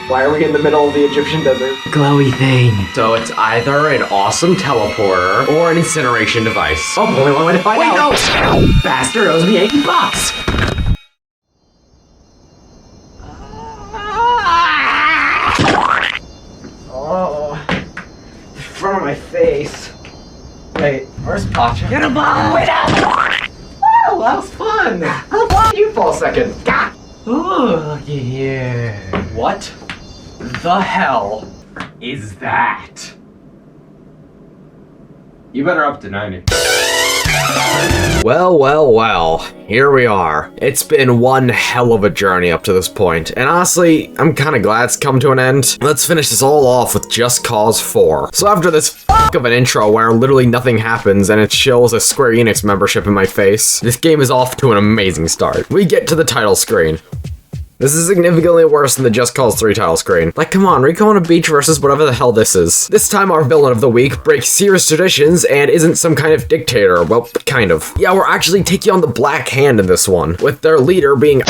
Why are we in the middle of the Egyptian desert? Glowy thing. So it's either an awesome teleporter or an incineration device. Oh, only one way to find out. No! Bastard owes me $80. Oh, the front of my face. Wait, where's Pacha? Get a bomb! Wait up! Oh, that was fun. How the fuck did you fall second? Gah! Ooh, looky here. What the hell is that? You better up to 90. Well, here we are. It's been one hell of a journey up to this point, and honestly, I'm kinda glad it's come to an end. Let's finish this all off with Just Cause 4. So after this fuck of an intro where literally nothing happens and it shows a Square Enix membership in my face, this game is off to an amazing start. We get to the title screen. This is significantly worse than the Just Cause 3 title screen. Like, come on, Rico on a beach versus whatever the hell this is. This time our villain of the week breaks serious traditions and isn't some kind of dictator. Well, kind of. Yeah, we're actually taking on the Black Hand in this one, with their leader being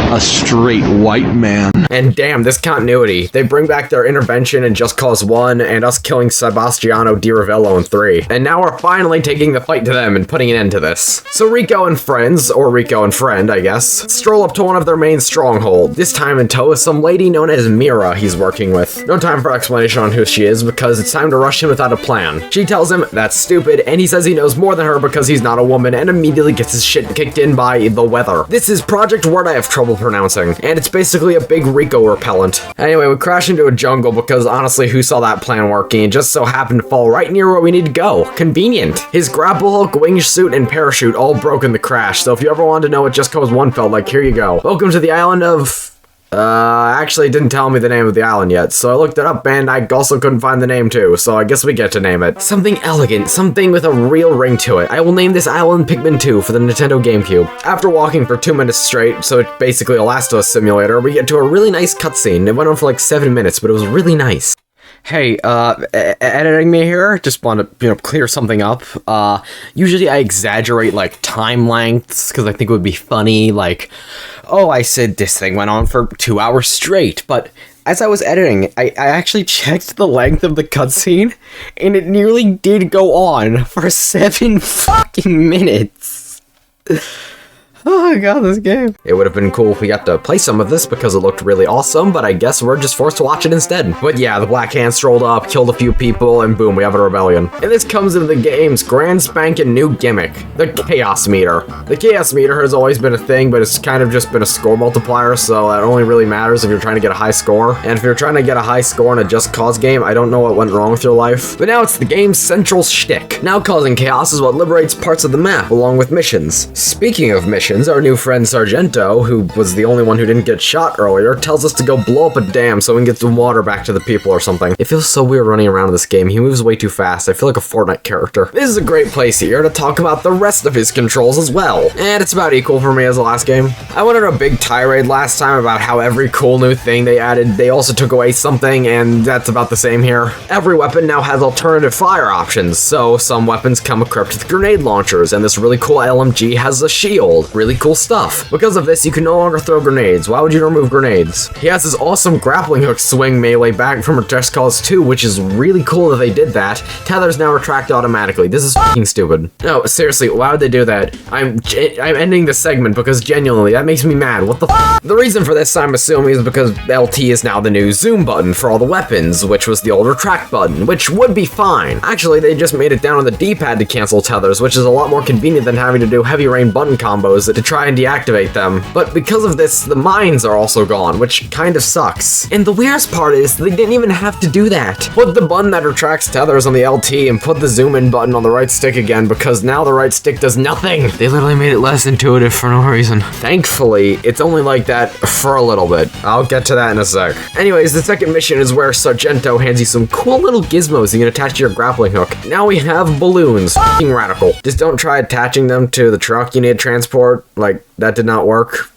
a straight white man. And damn, this continuity. They bring back their intervention in Just Cause 1 and us killing Sebastiano Di Ravello in 3. And now we're finally taking the fight to them and putting an end to this. So Rico and friends, or Rico and friend, I guess, stroll up to one of their main stronghold. This time in tow is some lady known as Mira he's working with. No time for explanation on who she is because it's time to rush in without a plan. She tells him that's stupid and he says he knows more than her because he's not a woman and immediately gets his shit kicked in by the weather. This is Project Word I have trouble pronouncing, and it's basically a big Rico repellent. Anyway, we crash into a jungle because honestly, who saw that plan working? It just so happened to fall right near where we need to go. Convenient. His grapple hook, wingsuit, and parachute all broke in the crash, so if you ever wanted to know what Just Cause 1 felt like, here you go. Welcome to the island of... actually it didn't tell me the name of the island yet, so I looked it up and I also couldn't find the name too, so I guess we get to name it. Something elegant, something with a real ring to it. I will name this island Pikmin 2 for the Nintendo GameCube. After walking for 2 minutes straight, so it's basically a Last of Us simulator, we get to a really nice cutscene. It went on for like 7 minutes, but it was really nice. Hey, editing me here, just want to, clear something up. Usually I exaggerate, like, time lengths, because I think it would be funny, like, oh, I said this thing went on for 2 hours straight, but as I was editing, I actually checked the length of the cutscene, and it nearly did go on for 7 fucking minutes. Oh my god, this game. It would have been cool if we got to play some of this because it looked really awesome, but I guess we're just forced to watch it instead. But yeah, the Black Hand strolled up, killed a few people, and boom, we have a rebellion. And this comes into the game's grand spanking new gimmick, the Chaos Meter. The Chaos Meter has always been a thing, but it's kind of just been a score multiplier, so that only really matters if you're trying to get a high score. And if you're trying to get a high score in a Just Cause game, I don't know what went wrong with your life. But now it's the game's central shtick. Now causing chaos is what liberates parts of the map, along with missions. Speaking of missions, our new friend Sargento, who was the only one who didn't get shot earlier, tells us to go blow up a dam so we can get some water back to the people or something. It feels so weird running around in this game. He moves way too fast. I feel like a Fortnite character. This is a great place here to talk about the rest of his controls as well. And it's about equal for me as the last game. I went on a big tirade last time about how every cool new thing they added, they also took away something, and that's about the same here. Every weapon now has alternative fire options, so some weapons come equipped with grenade launchers, and this really cool LMG has a shield. Really cool stuff. Because of this, you can no longer throw grenades. Why would you remove grenades? He has this awesome grappling hook swing melee back from Just Cause 2, which is really cool that they did that. Tethers now retract automatically. This is fucking stupid. No, seriously, why would they do that? I'm ending this segment because genuinely, that makes me mad. What the f? The reason for this, I'm assuming, is because LT is now the new zoom button for all the weapons, which was the old retract button, which would be fine. Actually, they just made it down on the D-pad to cancel tethers, which is a lot more convenient than having to do heavy rain button combos to try and deactivate them. But because of this, the mines are also gone, which kind of sucks. And the weirdest part is, they didn't even have to do that. Put the button that retracts tethers on the LT and put the zoom in button on the right stick again, because now the right stick does nothing. They literally made it less intuitive for no reason. Thankfully, it's only like that for a little bit. I'll get to that in a sec. Anyways, the second mission is where Sargento hands you some cool little gizmos you can attach to your grappling hook. Now we have balloons. F***ing radical. Just don't try attaching them to the truck you need to transport. Like, that did not work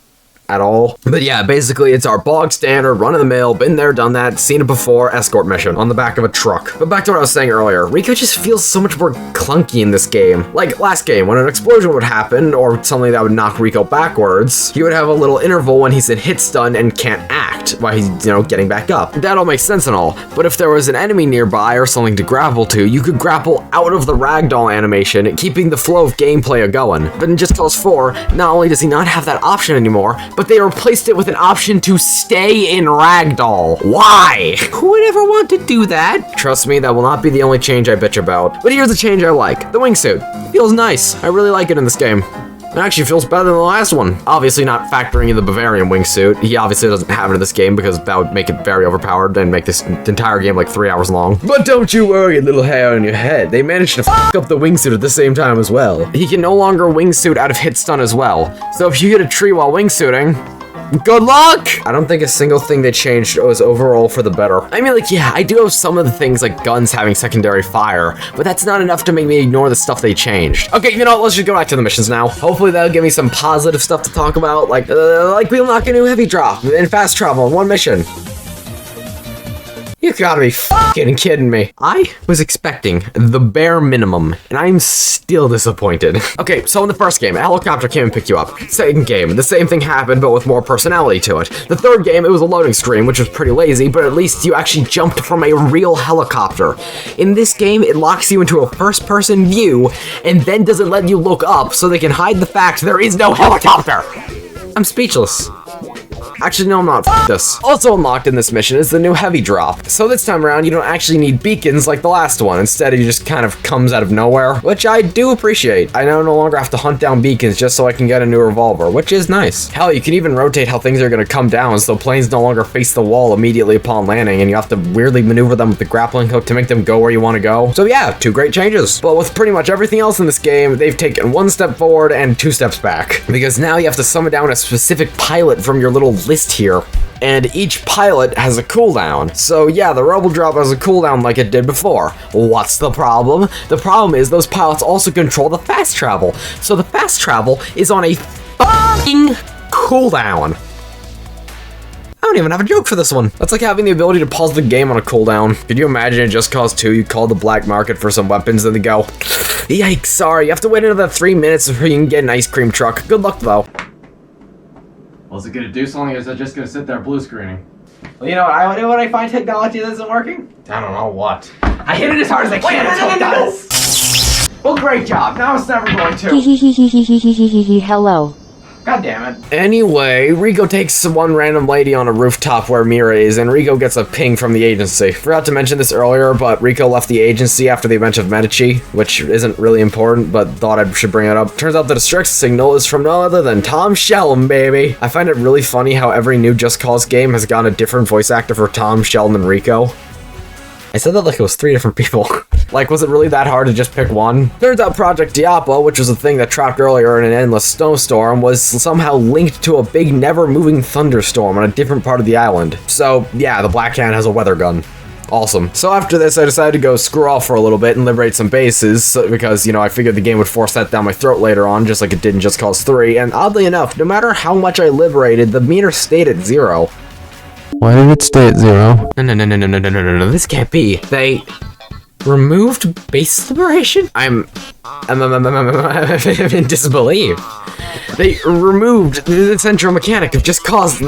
at all. But yeah, basically it's our bog standard, run-of-the-mill, been there, done that, seen it before, escort mission on the back of a truck. But back to what I was saying earlier, Rico just feels so much more clunky in this game. Like last game, when an explosion would happen, or something that would knock Rico backwards, he would have a little interval when he's in hit stun and can't act. back, while he's, getting back up. That all makes sense and all, but if there was an enemy nearby or something to grapple to, you could grapple out of the ragdoll animation, keeping the flow of gameplay going. But in Just Cause 4, not only does he not have that option anymore, but they replaced it with an option to stay in ragdoll. Why? Who would ever want to do that? Trust me, that will not be the only change I bitch about. But here's a change I like. The wingsuit. Feels nice. I really like it in this game. It actually feels better than the last one. Obviously not factoring in the Bavarian wingsuit. He obviously doesn't have it in this game because that would make it very overpowered and make this entire game like 3 hours long. But don't you worry, little hair on your head. They managed to fuck up the wingsuit at the same time as well. He can no longer wingsuit out of hit stun as well. So if you hit a tree while wingsuiting, good luck! I don't think a single thing they changed was overall for the better. I mean, yeah, I do have some of the things like guns having secondary fire, but that's not enough to make me ignore the stuff they changed. Okay, you know what, let's just go back to the missions now. Hopefully that'll give me some positive stuff to talk about, like we unlock a new heavy drop and fast travel in one mission. You gotta be fucking kidding me. I was expecting the bare minimum, and I'm still disappointed. Okay, so in the first game, a helicopter came and picked you up. Second game, the same thing happened, but with more personality to it. The third game, it was a loading screen, which was pretty lazy, but at least you actually jumped from a real helicopter. In this game, it locks you into a first-person view, and then doesn't let you look up, so they can hide the fact there is no helicopter. I'm speechless. Actually, no, I'm not. F this. Also unlocked in this mission is the new heavy drop. So this time around, you don't actually need beacons like the last one. Instead, it just kind of comes out of nowhere, which I do appreciate. I now no longer have to hunt down beacons just so I can get a new revolver, which is nice. Hell, you can even rotate how things are going to come down, so planes no longer face the wall immediately upon landing, and you have to weirdly maneuver them with the grappling hook to make them go where you want to go. So yeah, 2 great changes. But with pretty much everything else in this game, they've taken 1 step forward and 2 steps back. Because now you have to summon down a specific pilot from your little list here. And each pilot has a cooldown. So yeah, the Rebel Drop has a cooldown like it did before. What's the problem? The problem is those pilots also control the fast travel. So the fast travel is on a fucking cooldown. I don't even have a joke for this one. That's like having the ability to pause the game on a cooldown. Could you imagine in Just Cause 2, you call the black market for some weapons and they go, yikes, sorry, you have to wait another 3 minutes before you can get an ice cream truck. Good luck though. Well, is it gonna do something, or is it just gonna sit there blue screening? Well, you know what I find technology that isn't working? I don't know what. I hit it as hard as I can until it does! Well, great job. Now it's never going to. Hello. God damn it. Anyway, Rico takes one random lady on a rooftop where Mira is, and Rico gets a ping from the agency. Forgot to mention this earlier, but Rico left the agency after the event of Medici, which isn't really important, but thought I should bring it up. Turns out the distress signal is from no other than Tom Sheldon, baby. I find it really funny how every new Just Cause game has gotten a different voice actor for Tom, Sheldon, and Rico. I said that like it was 3 different people. Like, was it really that hard to just pick one? Turns out Project Diapo, which was the thing that trapped earlier in an endless snowstorm, was somehow linked to a big never-moving thunderstorm on a different part of the island. So, yeah, the Black Hand has a weather gun. Awesome. So after this, I decided to go screw off for a little bit and liberate some bases, because, I figured the game would force that down my throat later on, just like it did in Just Cause 3, and oddly enough, no matter how much I liberated, the meter stayed at 0. Why did it stay at 0? No, this can't be. They removed base liberation? I'm in disbelief. They removed the central mechanic of Just Cause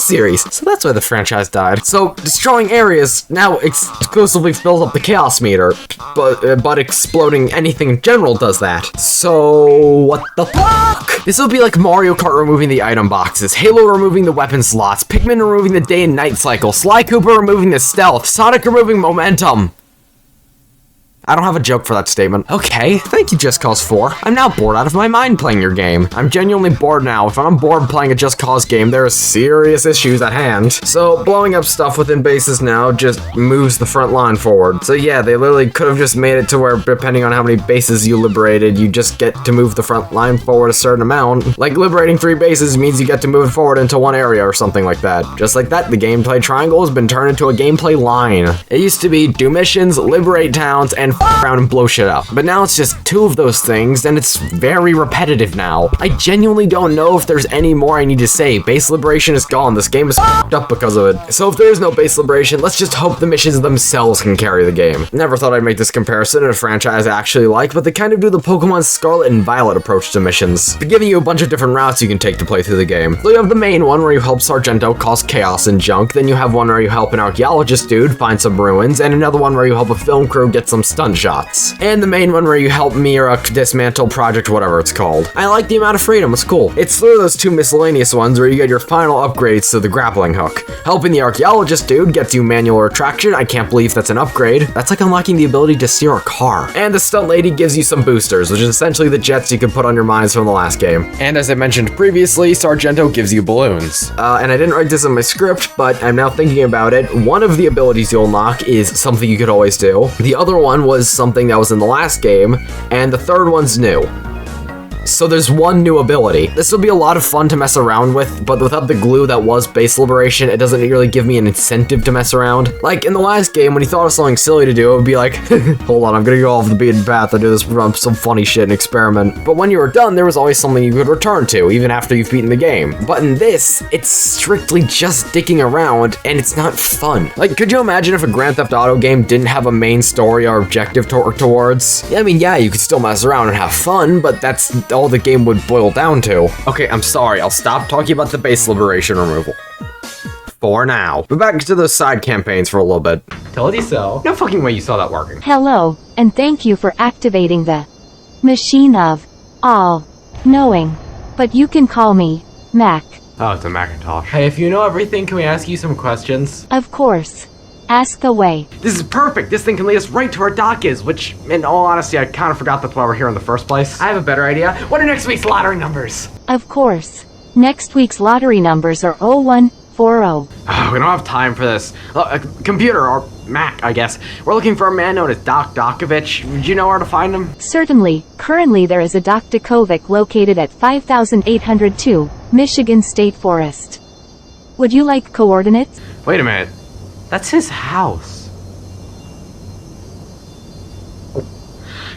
series. So that's why the franchise died. So destroying areas now exclusively fills up the chaos meter, but exploding anything in general does that. So what the fuck? This will be like Mario Kart removing the item boxes, Halo removing the weapon slots, Pikmin removing the day and night cycle, Sly Cooper removing the stealth, Sonic removing momentum. I don't have a joke for that statement. Okay, thank you, Just Cause 4. I'm now bored out of my mind playing your game. I'm genuinely bored now. If I'm bored playing a Just Cause game, there are serious issues at hand. So, blowing up stuff within bases now just moves the front line forward. So yeah, they literally could have just made it to where, depending on how many bases you liberated, you just get to move the front line forward a certain amount. Like, liberating 3 bases means you get to move it forward into 1 area or something like that. Just like that, the gameplay triangle has been turned into a gameplay line. It used to be do missions, liberate towns, and around and blow shit up. But now it's just 2 of those things, and it's very repetitive now. I genuinely don't know if there's any more I need to say. Base liberation is gone. This game is up because of it. So if there is no base liberation, let's just hope the missions themselves can carry the game. Never thought I'd make this comparison in a franchise I actually like, but they kind of do the Pokemon Scarlet and Violet approach to missions, but giving you a bunch of different routes you can take to play through the game. So you have the main one where you help Sargento cause chaos and junk, then you have one where you help an archaeologist dude find some ruins, and another one where you help a film crew get some stun shots. And the main one where you help Mira dismantle project whatever it's called. I like the amount of freedom, it's cool. It's through those 2 miscellaneous ones where you get your final upgrades to the grappling hook. Helping the archaeologist dude gets you manual retraction. I can't believe that's an upgrade. That's like unlocking the ability to steer a car. And the stunt lady gives you some boosters, which is essentially the jets you could put on your mines from the last game. And as I mentioned previously, Sargento gives you balloons. And I didn't write this in my script, but I'm now thinking about it. One of the abilities you'll unlock is something you could always do. The other one was something that was in the last game, and the third one's new. So there's 1 new ability. This will be a lot of fun to mess around with, but without the glue that was base liberation, it doesn't really give me an incentive to mess around. Like in the last game, when he thought of something silly to do, it would be like, hold on, I'm gonna go off the beaten path and do this some funny shit and experiment. But when you were done, there was always something you could return to, even after you've beaten the game. But in this, it's strictly just dicking around, and it's not fun. Like, could you imagine if a Grand Theft Auto game didn't have a main story or objective to work towards? I mean, yeah, you could still mess around and have fun, but that's all the game would boil down to. Okay, I'm sorry, I'll stop talking about the base liberation removal. For now. But back to those side campaigns for a little bit. Told you so. No fucking way you saw that working. Hello, and thank you for activating the machine of all knowing. But you can call me Mac. Oh, it's a Macintosh. Hey, if you know everything, can we ask you some questions? Of course. Ask away. This is perfect. This thing can lead us right to where Doc is, which, in all honesty, I kind of forgot that's why we're here in the first place. I have a better idea. What are next week's lottery numbers? Of course. Next week's lottery numbers are 0140. Oh, we don't have time for this. Computer, or Mac, I guess. We're looking for a man known as Doc Dokovich. Would you know where to find him? Certainly. Currently there is a Doc Dokovic located at 5802, Michigan State Forest. Would you like coordinates? Wait a minute. That's his house.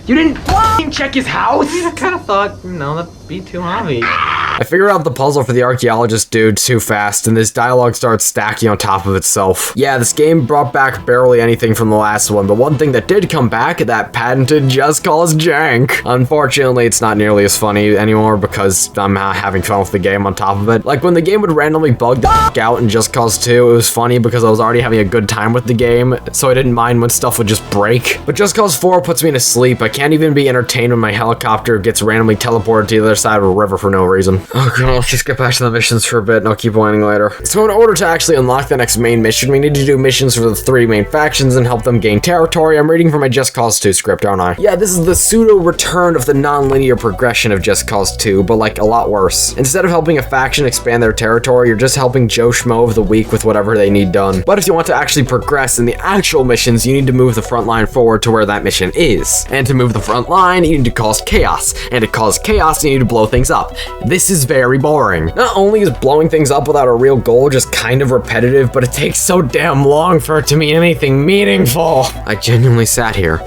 You didn't f***ing check his house? I kind of thought, that'd be too obvious. I figured out the puzzle for the archaeologist dude too fast, and this dialogue starts stacking on top of itself. Yeah, this game brought back barely anything from the last one, but one thing that did come back, that patented Just Cause jank. Unfortunately, it's not nearly as funny anymore because I'm having fun with the game on top of it. Like, when the game would randomly bug the f*** out in Just Cause 2, it was funny because I was already having a good time with the game, so I didn't mind when stuff would just break. But Just Cause 4 puts me to sleep. I can't even be entertained when my helicopter gets randomly teleported to the other side of a river for no reason. Oh god, let's just get back to the missions for a bit and I'll keep whining later. So in order to actually unlock the next main mission, we need to do missions for the 3 main factions and help them gain territory. I'm reading from my Just Cause 2 script, aren't I? Yeah, this is the pseudo return of the non-linear progression of Just Cause 2, but like a lot worse. Instead of helping a faction expand their territory, you're just helping Joe Schmo of the week with whatever they need done. But if you want to actually progress in the actual missions, you need to move the front line forward to where that mission is. And to move the front line, you need to cause chaos. And to cause chaos, you need to blow things up. This is very boring. Not only is blowing things up without a real goal just kind of repetitive, but it takes so damn long for it to mean anything meaningful. I genuinely sat here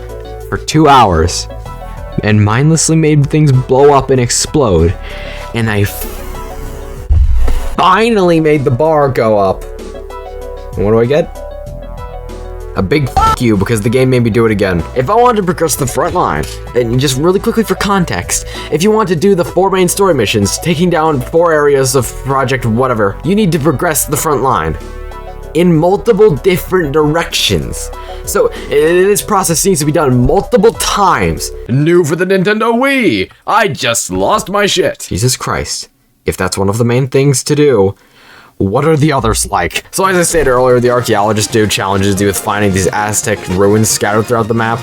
for 2 hours and mindlessly made things blow up and explode, and I finally made the bar go up. And what do I get? A big f*** you because the game made me do it again. If I wanted to progress the front line, and just really quickly for context, if you want to do the 4 main story missions, taking down 4 areas of project whatever, you need to progress the front line in multiple different directions. So this process needs to be done multiple times. New for the Nintendo Wii! I just lost my shit. Jesus Christ. If that's one of the main things to do, what are the others like? So as I said earlier, the archaeologist dude challenges you with finding these Aztec ruins scattered throughout the map.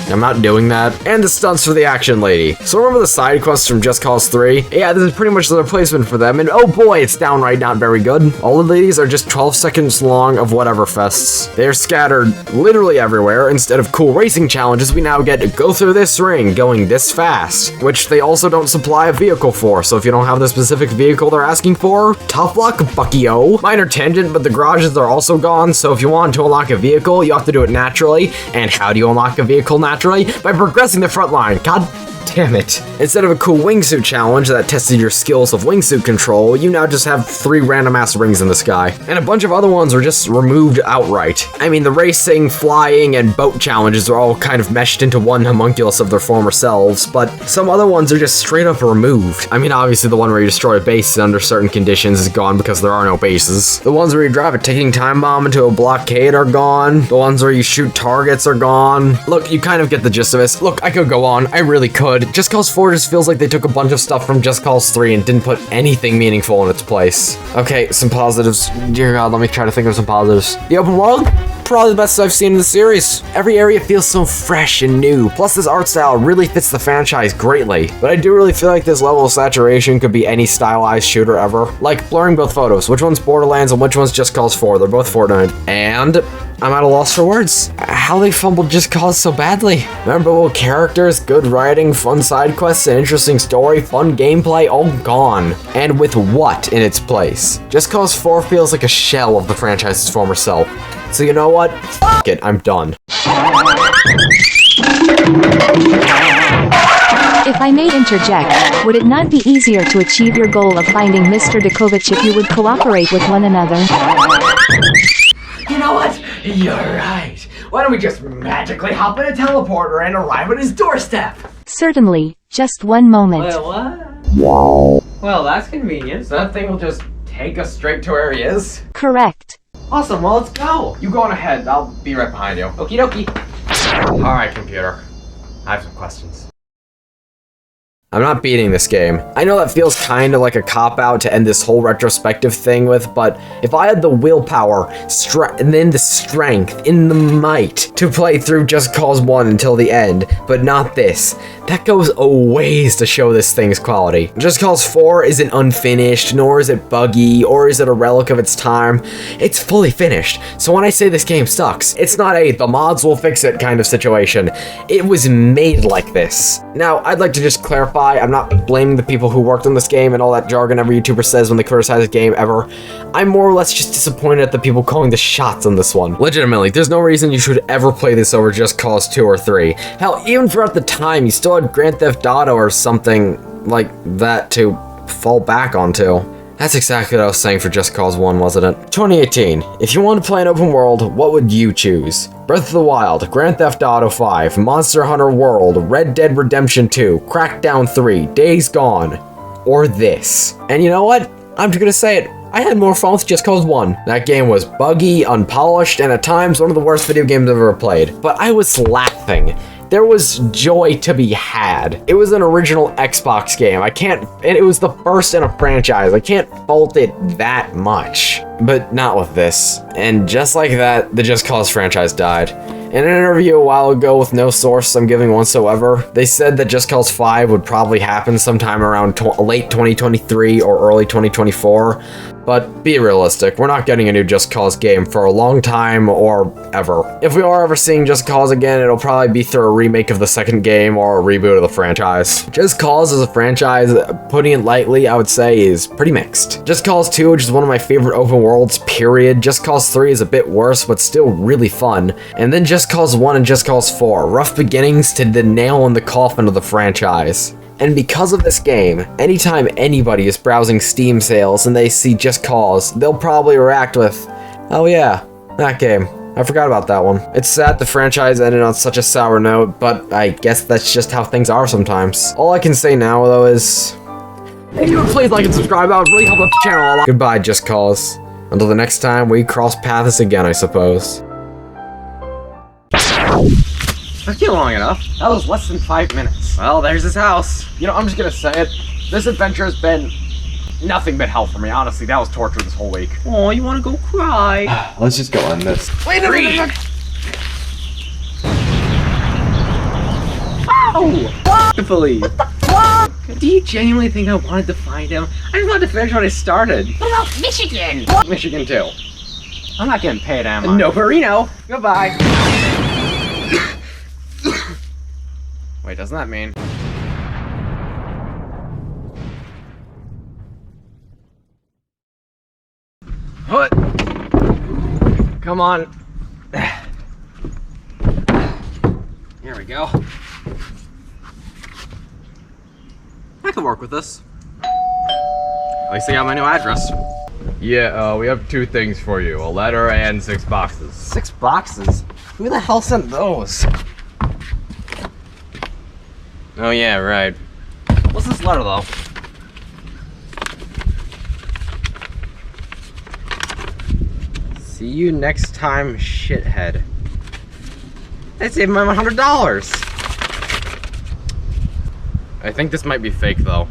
I'm not doing that. And the stunts for the action lady. So remember the side quests from Just Cause 3? Yeah, this is pretty much the replacement for them, and oh boy, it's downright not very good. All of these are just 12 seconds long of whatever fests. They're scattered literally everywhere. Instead of cool racing challenges, we now get to go through this ring going this fast, which they also don't supply a vehicle for, so if you don't have the specific vehicle they're asking for, tough luck, Bucky-o. Minor tangent, but the garages are also gone, so if you want to unlock a vehicle, you have to do it naturally. And how do you unlock a vehicle naturally? By progressing the front line. God damn it. Instead of a cool wingsuit challenge that tested your skills of wingsuit control, you now just have 3 random ass rings in the sky. And a bunch of other ones were just removed outright. I mean, the racing, flying, and boat challenges are all kind of meshed into one homunculus of their former selves, but some other ones are just straight up removed. I mean, obviously the one where you destroy a base under certain conditions is gone because there are no bases. The ones where you drive a ticking time bomb into a blockade are gone. The ones where you shoot targets are gone. Look, you kind of get the gist of this. Look, I could go on. I really could. Just Cause 4 just feels like they took a bunch of stuff from Just Cause 3 and didn't put anything meaningful in its place. Okay, some positives. Dear God, let me try to think of some positives. The open world? Probably the best I've seen in the series. Every area feels so fresh and new. Plus, this art style really fits the franchise greatly. But I do really feel like this level of saturation could be any stylized shooter ever. Like blurring both photos. Which one's Borderlands and which one's Just Cause 4? They're both Fortnite. And I'm at a loss for words. How they fumbled Just Cause so badly. Memorable characters, good writing, fun side quests, an interesting story, fun gameplay, all gone. And with what in its place? Just Cause 4 feels like a shell of the franchise's former self. So you know what? F it, I'm done. If I may interject, would it not be easier to achieve your goal of finding Mr. Djokovic if you would cooperate with one another? You know what? You're right. Why don't we just magically hop in a teleporter and arrive at his doorstep? Certainly, just one moment. Wait, what? Well, that's convenient. So that thing will just take us straight to where he is? Correct. Awesome, well, let's go. You go on ahead. I'll be right behind you. Okie dokie. Alright, computer. I have some questions. I'm not beating this game. I know that feels kind of like a cop-out to end this whole retrospective thing with, but if I had the willpower, and then the strength, and the might to play through Just Cause 1 until the end, but not this, that goes a ways to show this thing's quality. Just Cause 4 isn't unfinished, nor is it buggy, or is it a relic of its time. It's fully finished, so when I say this game sucks, it's not a the mods will fix it kind of situation. It was made like this. Now, I'd like to just clarify, I'm not blaming the people who worked on this game and all that jargon every YouTuber says when they criticize a game ever. I'm more or less just disappointed at the people calling the shots on this one. Legitimately, there's no reason you should ever play this over Just Cause 2 or 3. Hell, even throughout the time, you still had Grand Theft Auto or something like that to fall back onto. That's exactly what I was saying for Just Cause 1, wasn't it? 2018. If you want to play an open world, what would you choose? Breath of the Wild, Grand Theft Auto 5, Monster Hunter World, Red Dead Redemption 2, Crackdown 3, Days Gone, or this? And you know what? I'm just gonna say it. I had more fun with Just Cause 1. That game was buggy, unpolished, and at times one of the worst video games I've ever played. But I was laughing. There was joy to be had. It was an original Xbox game. And it was the first in a franchise. I can't fault it that much. But not with this. And just like that, the Just Cause franchise died. In an interview a while ago with no source I'm giving whatsoever, they said that Just Cause 5 would probably happen sometime around late 2023 or early 2024. But be realistic, we're not getting a new Just Cause game for a long time or ever. If we are ever seeing Just Cause again, it'll probably be through a remake of the second game or a reboot of the franchise. Just Cause as a franchise, putting it lightly, I would say is pretty mixed. Just Cause 2, which is one of my favorite open worlds, period. Just Cause 3 is a bit worse, but still really fun. And then Just Cause 1 and Just Cause 4, rough beginnings to the nail in the coffin of the franchise. And because of this game, anytime anybody is browsing Steam sales and they see Just Cause, they'll probably react with, oh yeah, that game. I forgot about that one. It's sad the franchise ended on such a sour note, but I guess that's just how things are sometimes. All I can say now, though, is if you would please like and subscribe, that would really help out the channel a lot. Goodbye, Just Cause. Until the next time we cross paths again, I suppose. Took you long enough. That was less than 5 minutes. Well, there's his house. You know, I'm just gonna say it. This adventure has been nothing but hell for me. Honestly, that was torture this whole week. Oh, you wanna go cry? Let's just go on this. Wait a minute! No! Fuck the police. What? Do you genuinely think I wanted to find him? I just wanted to finish what I started. What about Michigan? Fuck Michigan too. I'm not getting paid, am I? No, Perino. Goodbye. Wait, doesn't that mean? What? Come on. Here we go. I can work with this. At least I got my new address. Yeah, we have 2 things for you. A letter and 6 boxes. 6 boxes? Who the hell sent those? Oh yeah, right. What's this letter though? See you next time, shithead. I saved my $100. I think this might be fake though.